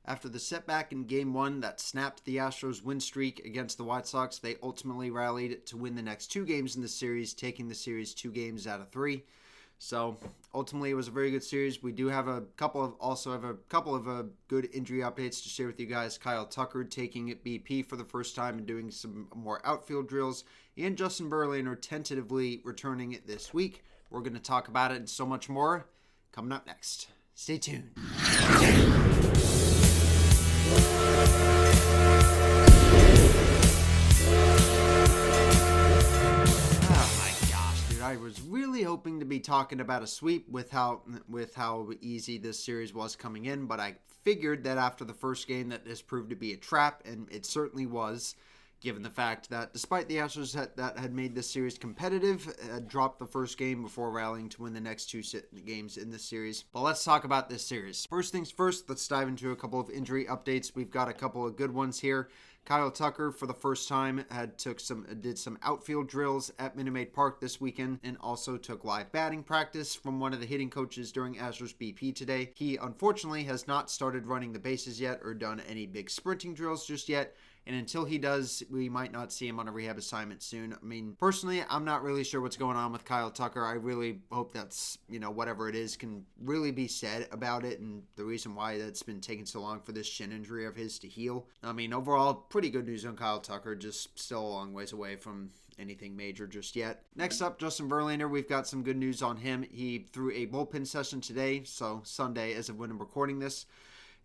After the setback in Game 1 that snapped the Astros' win streak against the White Sox, they ultimately rallied to win the next 2 games in the series, taking the series 2 games out of 3. So ultimately, it was a very good series. We do have a couple of good injury updates to share with you guys. Kyle Tucker taking it BP for the first time and doing some more outfield drills, and Justin Verlander tentatively returning it this week. We're going to talk about it and so much more coming up next. Stay tuned. I was really hoping to be talking about a sweep with how easy this series was coming in, but I figured that after the first game that this proved to be a trap, and it certainly was, given the fact that despite the Astros that had made this series competitive, had dropped the first game before rallying to win the next 2 games in this series. But let's talk about this series. First things first, let's dive into a couple of injury updates. We've got a couple of good ones here. Kyle Tucker, for the first time, did some outfield drills at Minute Maid Park this weekend, and also took live batting practice from one of the hitting coaches during Astros BP today. He unfortunately has not started running the bases yet or done any big sprinting drills just yet. And until he does, we might not see him on a rehab assignment soon. I mean, personally, I'm not really sure what's going on with Kyle Tucker. I really hope that's, whatever it is can really be said about it and the reason why that's been taking so long for this shin injury of his to heal. I mean, overall, pretty good news on Kyle Tucker, just still a long ways away from anything major just yet. Next up, Justin Verlander. We've got some good news on him. He threw a bullpen session today, so Sunday as of when I'm recording this,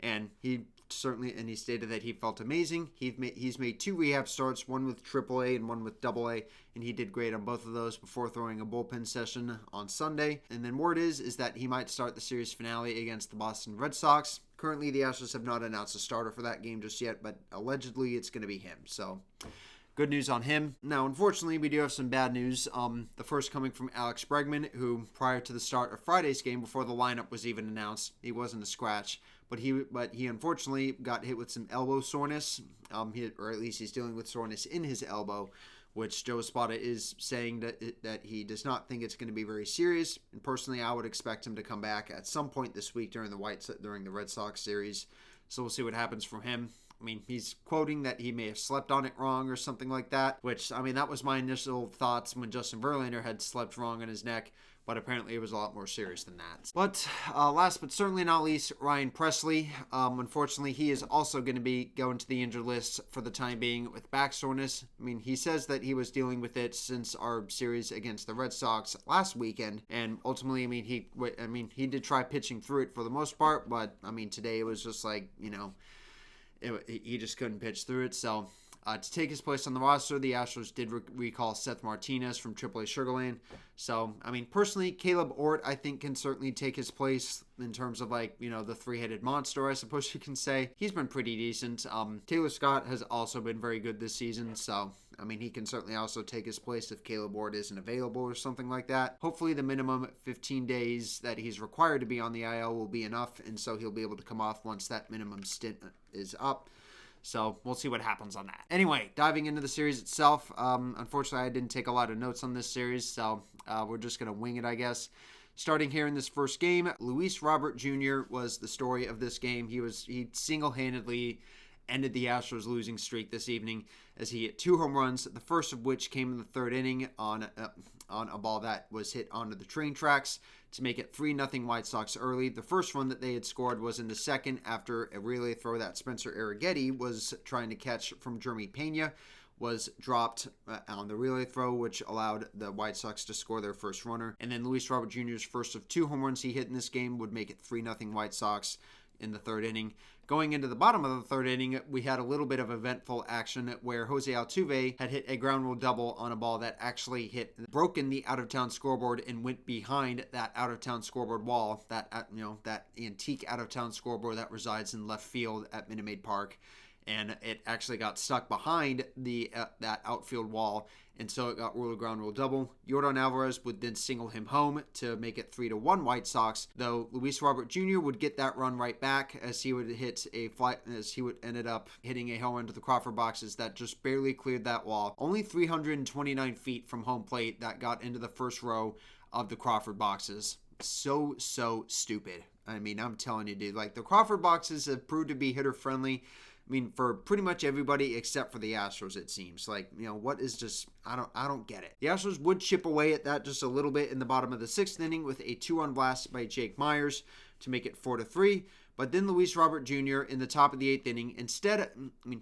and he stated that he felt amazing. He's made 2 rehab starts, one with AAA and one with AA, and he did great on both of those before throwing a bullpen session on Sunday. And then word is that he might start the series finale against the Boston Red Sox. Currently, the Astros have not announced a starter for that game just yet, but allegedly it's going to be him. So good news on him. Now, unfortunately, we do have some bad news. The first coming from Alex Bregman, who prior to the start of Friday's game, before the lineup was even announced, he wasn't a scratch. But he unfortunately got hit with some elbow soreness, or at least he's dealing with soreness in his elbow, which Joe Espada is saying that he does not think it's going to be very serious. And personally, I would expect him to come back at some point this week during the Red Sox series. So we'll see what happens from him. I mean, he's quoting that he may have slept on it wrong or something like that, which, I mean, that was my initial thoughts when Justin Verlander had slept wrong on his neck, but apparently it was a lot more serious than that. But last but certainly not least, Ryan Presley. Unfortunately, he is also going to be going to the injured list for the time being with back soreness. I mean, he says that he was dealing with it since our series against the Red Sox last weekend, and ultimately, he did try pitching through it for the most part, but I mean, today it was just like, he just couldn't pitch through it. So to take his place on the roster, the Astros did recall Seth Martinez from AAA Sugarland. So, I mean, personally, Caleb Ort, I think, can certainly take his place in terms of, the three-headed monster, I suppose you can say. He's been pretty decent. Taylor Scott has also been very good this season. So, I mean, he can certainly also take his place if Caleb Ort isn't available or something like that. Hopefully, the minimum 15 days that he's required to be on the IL will be enough, and so he'll be able to come off once that minimum stint is up. So we'll see what happens on that. Anyway, diving into the series itself. Unfortunately, I didn't take a lot of notes on this series, so we're just going to wing it, I guess. Starting here in this first game, Luis Robert Jr. was the story of this game. He single-handedly ended the Astros' losing streak this evening as he hit 2 home runs, the first of which came in the 3rd inning on a ball that was hit onto the train tracks to make it 3-0 White Sox early. The first run that they had scored was in the 2nd after a relay throw that Spencer Arrighetti was trying to catch from Jeremy Pena was dropped on the relay throw, which allowed the White Sox to score their first runner. And then Luis Robert Jr.'s first of 2 home runs he hit in this game would make it 3-0 White Sox in the 3rd inning. Going into the bottom of the 3rd inning, we had a little bit of eventful action where Jose Altuve had hit a ground rule double on a ball that actually broken the out-of-town scoreboard and went behind that out-of-town scoreboard wall, that antique out-of-town scoreboard that resides in left field at Minute Maid Park. And it actually got stuck behind that outfield wall, and so it got ruled a ground rule double. Yordan Alvarez would then single him home to make it 3-1 White Sox, though Luis Robert Jr. would get that run right back as he would ended up hitting a home run to the Crawford boxes that just barely cleared that wall. Only 329 feet from home plate that got into the first row of the Crawford boxes. so stupid. I mean, I'm telling you, dude. Like, the Crawford boxes have proved to be hitter friendly. I mean, for pretty much everybody except for the Astros, it seems. Like, what is just, I don't get it. The Astros would chip away at that just a little bit in the bottom of the 6th inning with a 2-run blast by Jake Myers to make it 4-3. But then Luis Robert Jr. in the top of the 8th inning, instead,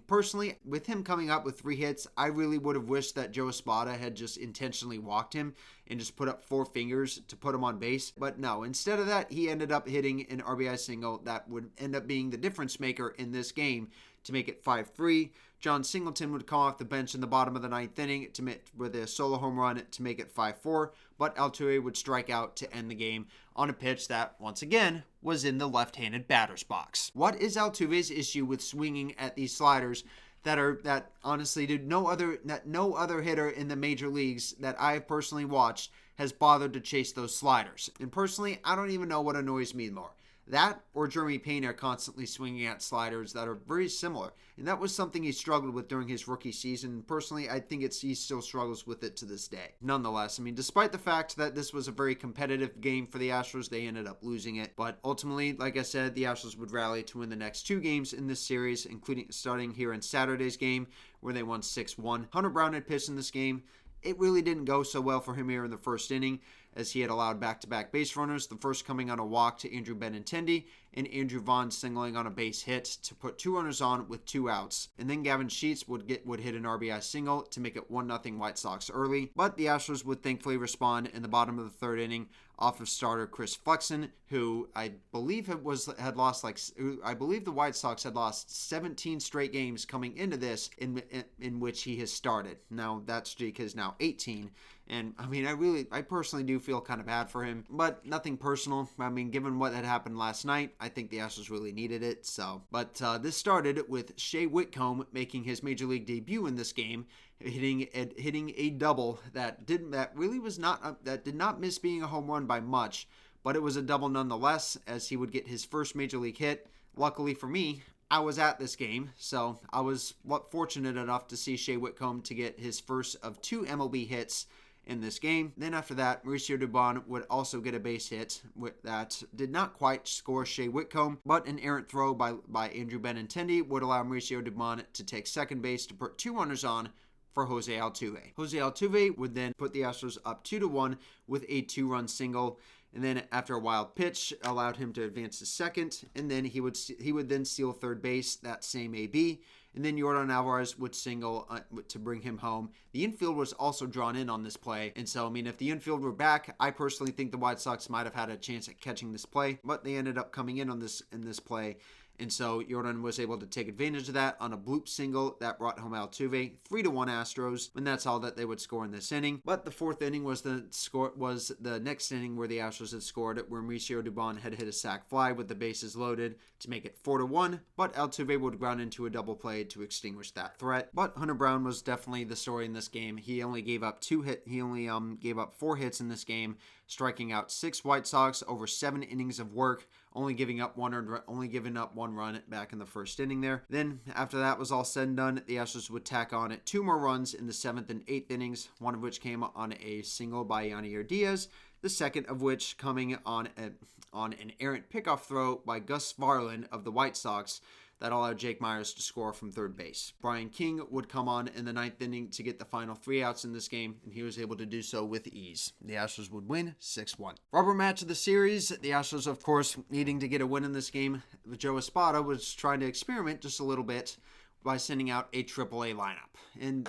personally, with him coming up with 3 hits, I really would have wished that Joe Espada had just intentionally walked him and just put up 4 fingers to put him on base. But no, instead of that, he ended up hitting an RBI single that would end up being the difference maker in this game to make it 5-3. John Singleton would come off the bench in the bottom of the 9th inning with a solo home run to make it 5-4, but Altuve would strike out to end the game on a pitch that, once again, was in the left-handed batter's box. What is Altuve's issue with swinging at these sliders that honestly, dude, no other hitter in the major leagues that I've personally watched has bothered to chase those sliders? And personally, I don't even know what annoys me more. That or Jeremy Pena constantly swinging at sliders that are very similar. And that was something he struggled with during his rookie season. Personally, I think he still struggles with it to this day. Nonetheless, despite the fact that this was a very competitive game for the Astros, they ended up losing it. But ultimately, like I said, the Astros would rally to win the next 2 games in this series, including starting here in Saturday's game, where they won 6-1. Hunter Brown had pitched in this game. It really didn't go so well for him here in the 1st inning, as he had allowed back-to-back base runners, the first coming on a walk to Andrew Benintendi, and Andrew Vaughn singling on a base hit to put 2 runners on with 2 outs. And then Gavin Sheets would hit an RBI single to make it 1-0 White Sox early, but the Astros would thankfully respond in the bottom of the 3rd inning off of starter Chris Flexen, who I believe the White Sox had lost 17 straight games coming into this in which he has started. Now that streak is now 18. And I personally do feel kind of bad for him, but nothing personal. Given what had happened last night, I think the Astros really needed it. But this started with Shea Whitcomb making his major league debut in this game, hitting a double that did not miss being a home run by much, but it was a double nonetheless, as he would get his first major league hit. Luckily for me, I was at this game, so I was fortunate enough to see Shea Whitcomb to get his first of 2 MLB hits in this game. Then after that, Mauricio Dubon would also get a base hit that did not quite score Shea Whitcomb, but an errant throw by Andrew Benintendi would allow Mauricio Dubon to take second base to put 2 runners on for Jose Altuve. Jose Altuve would then put the Astros up 2-1 with a 2-run single, and then after a wild pitch allowed him to advance to second, and then he would then steal third base that same AB, and then Yordan Alvarez would single to bring him home. The infield was also drawn in on this play, and so if the infield were back, I personally think the White Sox might have had a chance at catching this play, but they ended up coming in this play. And so Yordan was able to take advantage of that on a bloop single that brought home Altuve, 3-1 Astros, and that's all that they would score in this inning. But the 4th inning was the next inning where the Astros had scored, where Mauricio Dubon had hit a sac fly with the bases loaded to make it 4-1. But Altuve would ground into a double play to extinguish that threat. But Hunter Brown was definitely the story in this game. He only gave up 4 hits in this game, striking out 6 White Sox over 7 innings of work, only giving up one run back in the 1st inning there. Then, after that was all said and done, the Astros would tack on 2 more runs in the 7th and 8th innings, one of which came on a single by Yanier Diaz, the second of which coming on an errant pickoff throw by Gus Varland of the White Sox that allowed Jake Myers to score from third base. Brian King would come on in the 9th inning to get the final 3 outs in this game, and he was able to do so with ease. The Astros would win 6-1. Rubber match of the series, the Astros, of course, needing to get a win in this game. Joe Espada was trying to experiment just a little bit by sending out a AAA lineup. And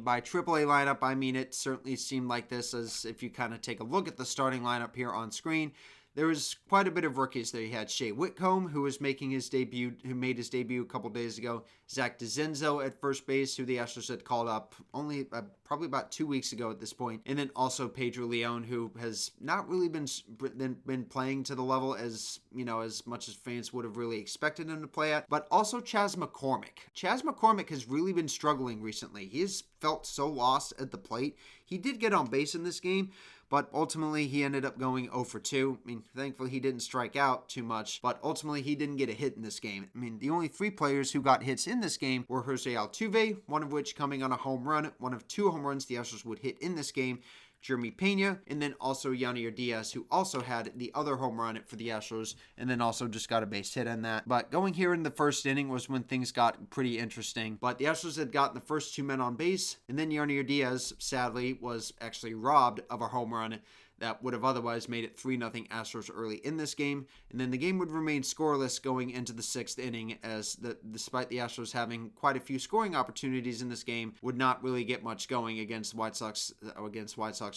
by AAA lineup, it certainly seemed like this, as if you kind of take a look at the starting lineup here on screen. There was quite a bit of rookies there. You had Shea Whitcomb, who made his debut a couple days ago. Zach DeZenzo at first base, who the Astros had called up only probably about 2 weeks ago at this point. And then also Pedro Leon, who has not really been playing to the level as much as fans would have really expected him to play at. But also Chas McCormick. Chas McCormick has really been struggling recently. He has felt so lost at the plate. He did get on base in this game, but ultimately he ended up going 0 for 2. Thankfully he didn't strike out too much, but ultimately he didn't get a hit in this game. The only 3 players who got hits in this game were Jose Altuve, one of which coming on a home run, one of 2 home runs the Astros would hit in this game Jeremy Pena, and then also Yanier Diaz, who also had the other home run for the Astros, and then also just got a base hit on that. But going here in the first inning was when things got pretty interesting. But the Astros had gotten the first 2 men on base, and then Yanier Diaz, sadly, was actually robbed of a home run that would have otherwise made it 3-0 Astros early in this game. And then the game would remain scoreless going into the 6th inning, as despite the Astros having quite a few scoring opportunities in this game, would not really get much going against White Sox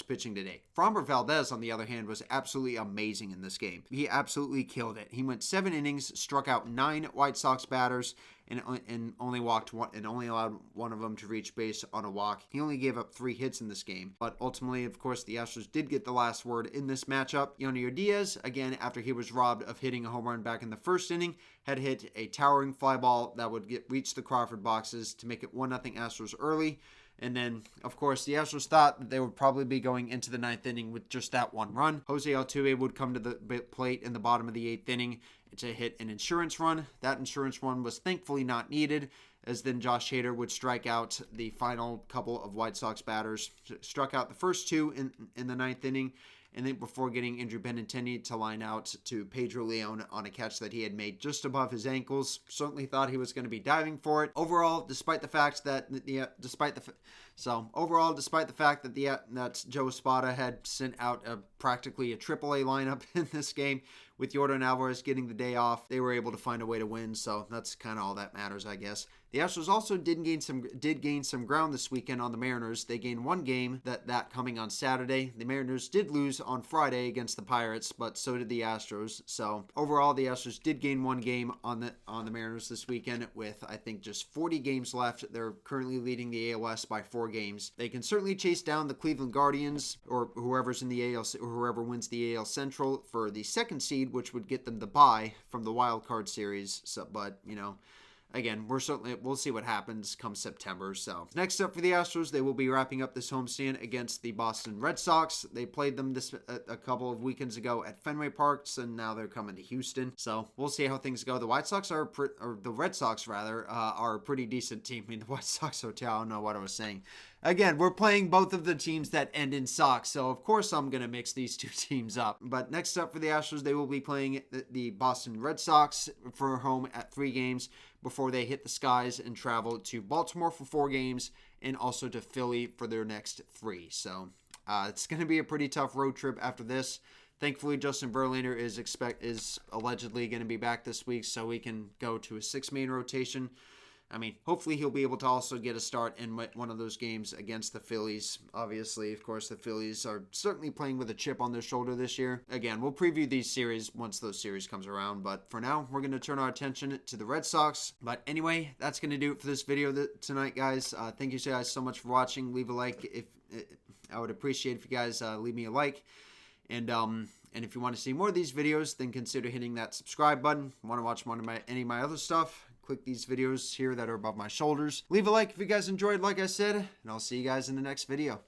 pitching today. Framber Valdez, on the other hand, was absolutely amazing in this game. He absolutely killed it. He went 7 innings, struck out 9 White Sox batters, and only walked one, and only allowed one of them to reach base on a walk. He only gave up 3 hits in this game, but ultimately, of course, the Astros did get the last word in this matchup. Yanier Diaz, again, after he was robbed of hitting a home run back in the first inning, had hit a towering fly ball that would reach the Crawford boxes to make it 1-0 Astros early. And then, of course, the Astros thought that they would probably be going into the 9th inning with just that one run. Jose Altuve would come to the plate in the bottom of the 8th inning to hit an insurance run. That insurance run was thankfully not needed, as then Josh Hader would strike out the final couple of White Sox batters. Struck out the first 2 in the 9th inning, and then before getting Andrew Benintendi to line out to Pedro Leon on a catch that he had made just above his ankles. Certainly thought he was going to be diving for it. Overall, despite the fact that that Joe Espada had sent out practically a AAA lineup in this game, with Yordan Alvarez getting the day off, they were able to find a way to win. So that's kind of all that matters, I guess. The Astros also did gain some ground this weekend on the Mariners. They gained 1 game, that coming on Saturday. The Mariners did lose on Friday against the Pirates, but so did the Astros. So overall, the Astros did gain 1 game on the Mariners this weekend, with I think just 40 games left. They're currently leading the AL West by 4 games. They can certainly chase down the Cleveland Guardians or whoever's in the AL, or whoever wins the AL Central for the 2nd seed, which would get them the bye from the wild card series. So, but again, we'll see what happens come September. So next up for the Astros, they will be wrapping up this homestand against the Boston Red Sox. They played them a couple of weekends ago at Fenway Park, and now they're coming to Houston. So we'll see how things go. The Red Sox are a pretty decent team. I mean, the White Sox Hotel, I don't know what I was saying. Again, we're playing both of the teams that end in Sox, so of course I'm going to mix these 2 teams up. But next up for the Astros, they will be playing the Boston Red Sox for home at 3 games before they hit the skies and travel to Baltimore for 4 games and also to Philly for their next 3. So it's going to be a pretty tough road trip after this. Thankfully, Justin Verlander is allegedly going to be back this week, so we can go to a 6-man rotation. I mean, hopefully he'll be able to also get a start in one of those games against the Phillies. Obviously, of course, the Phillies are certainly playing with a chip on their shoulder this year. Again, we'll preview these series once those series comes around. But for now, we're going to turn our attention to the Red Sox. But anyway, that's going to do it for this video tonight, guys. Thank you guys so much for watching. Leave a like. I would appreciate if you guys leave me a like. And if you want to see more of these videos, then consider hitting that subscribe button. Want to watch any of my other stuff? Click these videos here that are above my shoulders. Leave a like if you guys enjoyed, like I said, and I'll see you guys in the next video.